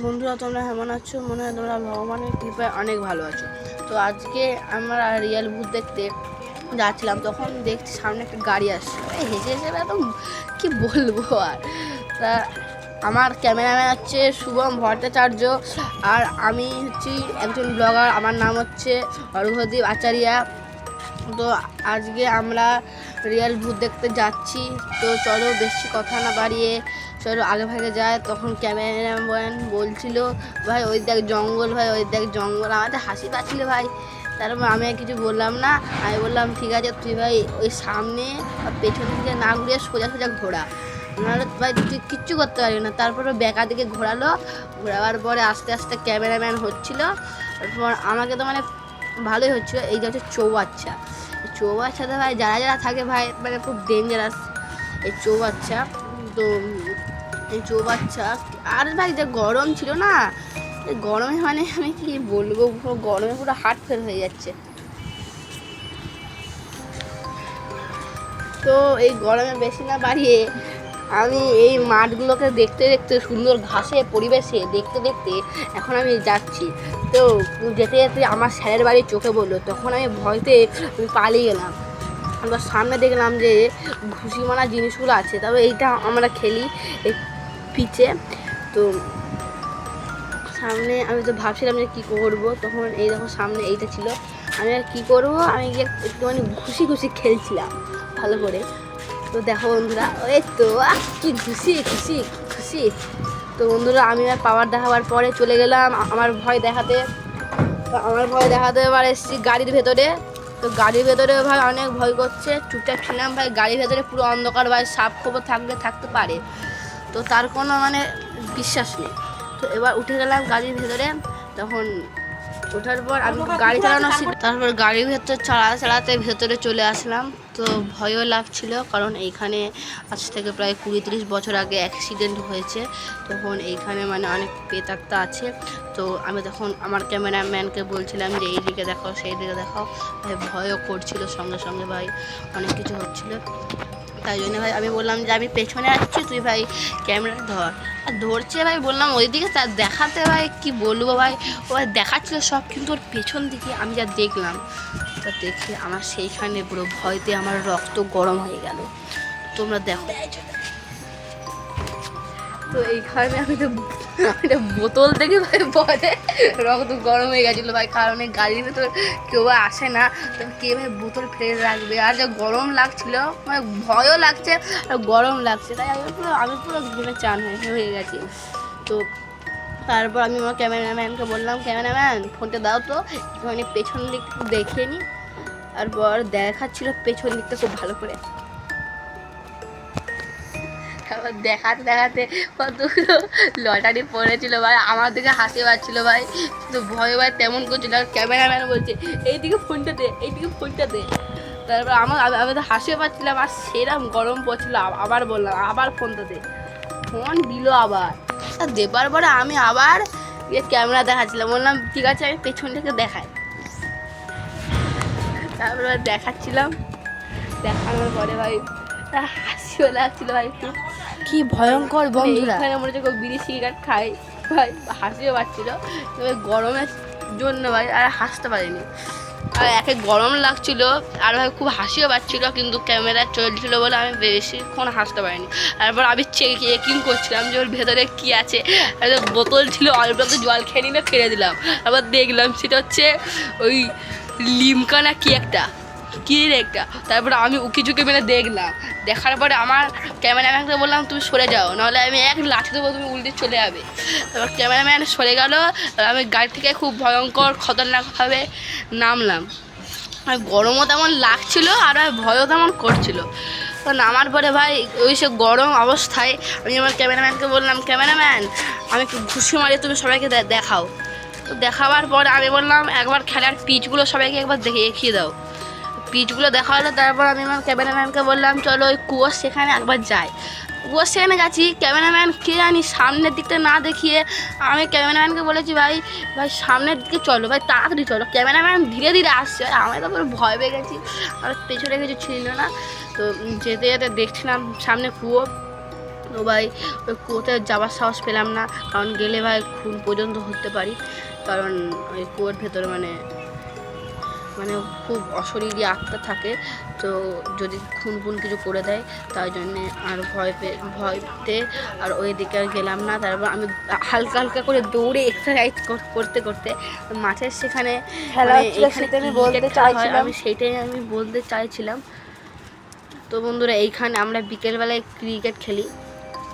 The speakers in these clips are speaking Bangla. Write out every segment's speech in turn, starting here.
বন্ধুরা তোমরা কেমন আছো? মনে হয় তোমরা ভগবানের কৃপায় অনেক ভালো আছো। তো আজকে আমরা রিয়েল ভূত দেখতে যাচ্ছিলাম, তখন দেখছি সামনে একটা গাড়ি আসছে। হেসে হেসে একদম কী বলবো। আর তা আমার ক্যামেরাম্যান হচ্ছে শুভম ভট্টাচার্য, আর আমি হচ্ছি একজন ব্লগার। আমার নাম হচ্ছে অর্ঘদীপ আচারিয়া। তো আজকে আমরা রিয়েল ভূত দেখতে যাচ্ছি। তো চলো বেশি কথা না বাড়িয়ে চলো আগে ভাগে যায়। তখন ক্যামেরাম্যান বলছিল, ভাই ওই দেখ জঙ্গল, ভাই ওই দেখ জঙ্গল। আমাদের হাসি পাচ্ছিল ভাই। তারপর আমি আর কিছু বললাম না। আমি বললাম ঠিক আছে তুই ভাই ওই সামনে পেছন দিকে না ঘুরিয়ে সোজা সোজা ঘোরা, নাহলে ভাই তুই কিচ্ছু করতে পারবি না। তারপরে বেকা দিকে ঘোরালো। ঘোরাবার পরে আস্তে আস্তে ক্যামেরাম্যান হচ্ছিল। তারপর আমাকে তো মানে ভালোই হচ্ছিলো। এই যে হচ্ছে চৌবাচ্চা। চৌবাচ্চাতে ভাই যারা যারা থাকে ভাই মানে খুব ডেঞ্জারাস এই চৌবাচ্চা। তো এই চৌবাচ্চা আর ভাই যে গরম ছিল না, এই গরমে মানে আমি কি বলবো, পুরো গরমে পুরো হার্ট ফেল হয়ে যাচ্ছে। তো এই গরমে বেশি না বাড়িয়ে আমি এই মাঠগুলোকে দেখতে দেখতে, সুন্দর ঘাসে পরিবেশে দেখতে দেখতে এখন আমি যাচ্ছি। তো যেতে যেতে আমার স্যারের বাড়ি চোখে বললো, তখন আমি ভয়তে আমি পালিয়ে গেলাম। আমরা সামনে দেখলাম যে ঘুষি মারা জিনিসগুলো আছে। তবে এইটা আমরা খেলি এই পিচে। তো সামনে আমি তো ভাবছিলাম যে কী করবো, তখন এই দেখো সামনে এইটা ছিল। আমি আর কী করবো, আমি গিয়ে একটুখানি ঘুষি ঘুষি খেলছিলাম ভালো করে। তো দেখো বন্ধুরা, ওই তো কি খুশি খুশি খুশি। তো বন্ধুরা আমি আর পাওয়ার দেখাবার পরে চলে গেলাম আমার ভয় দেখাতে। তো আমার ভয় দেখাতে এবার এসেছি গাড়ির ভেতরে। তো গাড়ির ভেতরে ভাই অনেক ভয় করছে। চুপচাপ ছিলাম ভাই। গাড়ির ভেতরে পুরো অন্ধকার ভাই, সাপ খবর থাকতে পারে, তো তার কোনো মানে বিশ্বাস নেই। তো এবার উঠে গেলাম গাড়ির ভেতরে। তখন ওঠার পর আমি গাড়ি চালানো তারপর গাড়ির ভেতর চালাতে ভেতরে চলে আসলাম। তো ভয়ও লাগছিল, কারণ এইখানে আজ থেকে প্রায় 20-30 বছর আগে অ্যাক্সিডেন্ট হয়েছে। তখন এইখানে মানে অনেক প্রেতাত্মা আছে। তো আমি তখন আমার ক্যামেরাম্যানকে বলছিলাম যে এই দিকে দেখাও সেই দিকে দেখাও। ভাই ভয়ও করছিল, সঙ্গে সঙ্গে ভাই অনেক কিছু হচ্ছিল। তাই জন্য ভাই আমি বললাম যে আমি পেছনে আসছি, তুই ভাই ক্যামেরা ধর। আর ধরছে ভাই, বললাম ওই দিকে তার দেখাতে ভাই কি বলবো ভাই, ও ভাই দেখাচ্ছিল সব, কিন্তু ওর পেছন দিকে আমি যা দেখলাম, তা দেখে আমার সেইখানে পুরো ভয়তে আমার রক্ত গরম হয়ে গেল। তোমরা দেখো। তো এইখানে আমি তো একটা বোতল থেকে ভাই পরে রক্ত গরম হয়ে গেছিলো ভাই, কারণ এই গাড়ির ভেতর কেউ আসে না। তো কে ভাই বোতল ফেলে রাখবে, আর যা গরম লাগছিলো, মানে ভয়ও লাগছে আর গরম লাগছে। তাই আমি পুরো ঘুরে চান হয়ে গেছি। তো তারপর আমি আমার ক্যামেরাম্যানকে বললাম, ক্যামেরাম্যান ফোনটা দাও তো, একটুখানি পেছন দিকটা দেখে নিই। তারপর দেখাচ্ছিলো পেছন দিকটা খুব ভালো করে। তারপর দেখাতে দেখাতে কতগুলো লটারি পড়েছিল ভাই, আমার দিকে হাসি পাচ্ছিলো ভাই, কিন্তু ভয় ভাই তেমন করছিল। আর ক্যামেরাম্যান বলছে এইদিকে ফোনটা দে, এইদিকে ফোনটা দে। তারপর আমি তো হাসিও পাচ্ছিলাম, আর সেরকম গরম পড়ছিল। আবার বললাম আবার ফোনটা দে, ফোন দিল আবার। আর দেবার পরে আমি আবার গিয়ে ক্যামেরা দেখাচ্ছিলাম, বললাম ঠিক আছে আমি পেছন থেকে দেখাই। তারপরে দেখাচ্ছিলাম, দেখানোর পরে ভাই হাসিও লাগছিল ভাই, একটু কি ভয়ঙ্কর বন্ধুরা। এখানে মনে হচ্ছে বিড়ি সিগারেট খাই ভাই, হাসিও পাচ্ছিল। তবে গরমের জন্য ভাই আর হাসতে পারিনি। আর একে গরম লাগছিল আর ভাই খুব হাসিও পাচ্ছিল, কিন্তু ক্যামেরা চলছিল বলে আমি বেশিক্ষণ হাসতে পারিনি। তারপর আমি চেকিং করছিলাম যে ওর ভেতরে কী আছে। বোতল ছিল, অল্প তো জল খেয়ে নিলে ফেলে দিলাম। তারপর দেখলাম সেটা হচ্ছে ওই লিমকা না কি একটা, তারপরে আমি উকি ঝুঁকি মেরে দেখলাম। দেখার পরে আমার ক্যামেরাম্যানকে বললাম তুমি সরে যাও, নাহলে আমি এক লাঠি দেবো, তুমি উল্টে চলে যাবে। তারপর ক্যামেরাম্যান সরে গেল। আমি গাড়ি থেকে খুব ভয়ঙ্কর খতরনাকভাবে নামলাম। আর গরমও তেমন লাগছিল আর ভয়ও তেমন করছিল। তো নামার পরে ভাই ওই সে গরম অবস্থায় আমি আমার ক্যামেরাম্যানকে বললাম, ক্যামেরাম্যান আমি একটু ঘুষি মারি, তুমি সবাইকে দেখাও। তো দেখাবার পর আমি বললাম একবার খেলার পিচগুলো সবাইকে একবার দেখিয়ে দাও। পিচগুলো দেখা হলো। তারপর আমি আমার ক্যামেরাম্যানকে বললাম চলো ওই কুয়োর সেখানে একবার যাই। কুয়োর সেখানে গেছি, ক্যামেরাম্যান কে জানি সামনের দিকটা না দেখিয়ে আমি ক্যামেরাম্যানকে বলেছি ভাই সামনের দিকে চলো ভাই, তাড়াতাড়ি চলো। ক্যামেরাম্যান ধীরে ধীরে আসছে, আমি তো পুরো ভয় পেয়ে গেছি, আর পেছনে কিছু ছিল না। তো যেতে যেতে দেখছিলাম সামনে কুয়ো। তো তো ভাই ওই কুয়োতে যাওয়ার সাহস পেলাম না, কারণ গেলে ভাই খুন পর্যন্ত হতে পারি, কারণ ওই কুয়োর ভেতরে মানে খুব অশরীরী আত্মা থাকে, তো যদি খুন কিছু করে দেয় তাই জন্যে আর ভয়তে আর ওই দিকে আর গেলাম না। তারপর আমি হালকা হালকা করে দৌড়ে এক্সারসাইজ করতে করতে মাঠের সেখানে আমি সেইটাই আমি বলতে চাইছিলাম। তো বন্ধুরা এইখানে আমরা বিকেলবেলায় ক্রিকেট খেলি।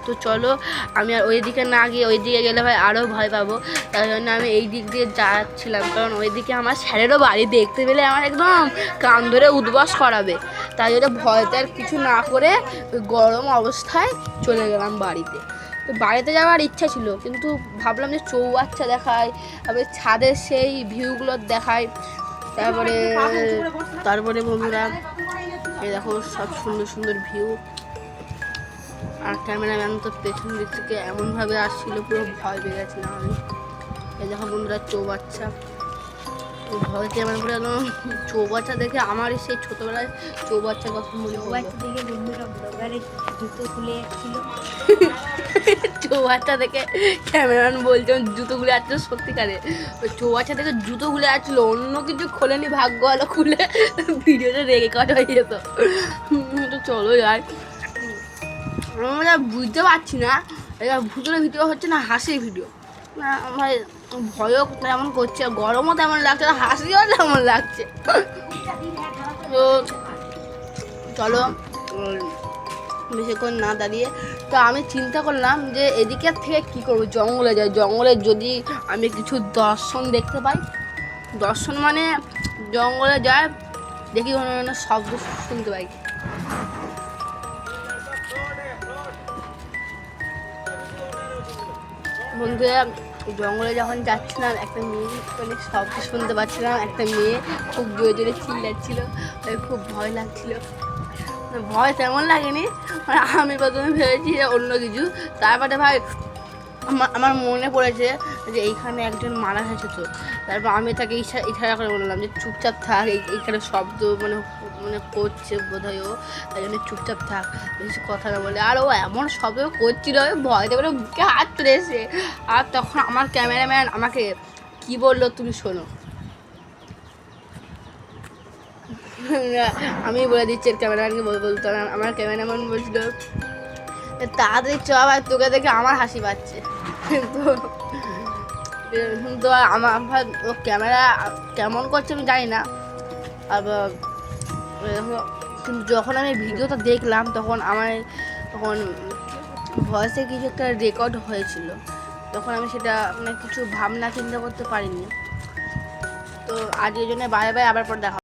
তো চলো আমি আর ওই দিকে না গিয়ে ওই দিকে গেলে ভাই আরও ভয় পাবো, তাই জন্য আমি এই দিক দিয়ে যাচ্ছিলাম, কারণ ওই দিকে আমার স্যারেরও বাড়ি, দেখতে পেলে আমার একদম কান ধরে উদ্বাস করাবে, তাই জন্য ভয়তে আর কিছু না করে ওই গরম অবস্থায় চলে গেলাম বাড়িতে। তো বাড়িতে যাওয়ার ইচ্ছা ছিল, কিন্তু ভাবলাম যে চৌবাচ্চা দেখায়, আবার ছাদের সেই ভিউগুলো দেখায়। তারপরে বন্ধুরা এই দেখো সব সুন্দর সুন্দর ভিউ, আর ক্যামেরাম্যান তো পেছন দিক থেকে এমনভাবে আসছিল, পুরো ভয় পেয়ে গেছিলাম আমি। এই দেখো বন্ধুরা চৌবাচ্চা, তো ভয়তে আমার পুরো একদম চৌবাচ্চা দেখে আমারই সেই ছোটোবেলায় চৌবাচ্চার কথা মনে হয়। জুতো খুলে যাচ্ছিল চৌবাচ্চা থেকে ক্যামেরাম্যান বলছে জুতো খুলে যাচ্ছিল, সত্যিকারে ওই চৌবাচ্চা থেকে জুতো খুলে যাচ্ছিল, অন্য কিছু খোলেনি, ভাগ্য ভালো খুলে ভিডিওটা রেকর্ড হয়ে যেত। তো চলো যাই, আমরা বুঝতে পারছি না এটা ভূতের ভিডিও হচ্ছে না হাসির ভিডিও, না ভাই ভয়ও তেমন করছে, গরমও তেমন লাগছে, হাসিও তেমন লাগছে। তো চলো বেশিক্ষণ না দাঁড়িয়ে, তো আমি চিন্তা করলাম যে এদিকের থেকে কী করবো, জঙ্গলে যাই, জঙ্গলে যদি আমি কিছু দর্শন দেখতে পাই, দর্শন মানে জঙ্গলে যায় দেখি কোনো শব্দ শুনতে পাই। বন্ধুরা জঙ্গলে যখন যাচ্ছিলাম একটা মেয়ে মানে শব্দ শুনতে পাচ্ছিলাম, একটা মেয়ে খুব জোরে জোরে চিল্লাচ্ছিল, খুব ভয় লাগছিল। ভয় তেমন লাগেনি, মানে আমি প্রথমে ভেবেছি যে অন্য কিছু, তারপরে ভাই আমার মনে পড়েছে যে এইখানে একজন মারা গেছে, তো তারপর আমি তাকে ইশারা করে বললাম যে চুপচাপ থাক, এইখানে শব্দ মানে করছে বোধহয় ও, তাই জন্য চুপচাপ থাক, বেশি কথা না বলে। আর ও এমন শব্দ করছিল, ভয়তে করে বুকে হাত তুলে এসে, আর তখন আমার ক্যামেরাম্যান আমাকে কি বললো তুমি শোনো, আমি বলে দিচ্ছি ক্যামেরাম্যানকে বলতো, আমার ক্যামেরাম্যান বলছিল তাড়াতাড়ি চ ভাই, তোকে দেখে আমার হাসি পাচ্ছে। কিন্তু আমার ও ক্যামেরা কেমন করছে আমি জানি না, আবার কিন্তু যখন আমি ভিডিওটা দেখলাম তখন ভয়েসে কিছু একটা রেকর্ড হয়েছিল, তখন আমি সেটা মানে কিছু ভাবনা চিন্তা করতে পারিনি। তো আজ এই জন্য বাই বাই, আবার পর দেখা।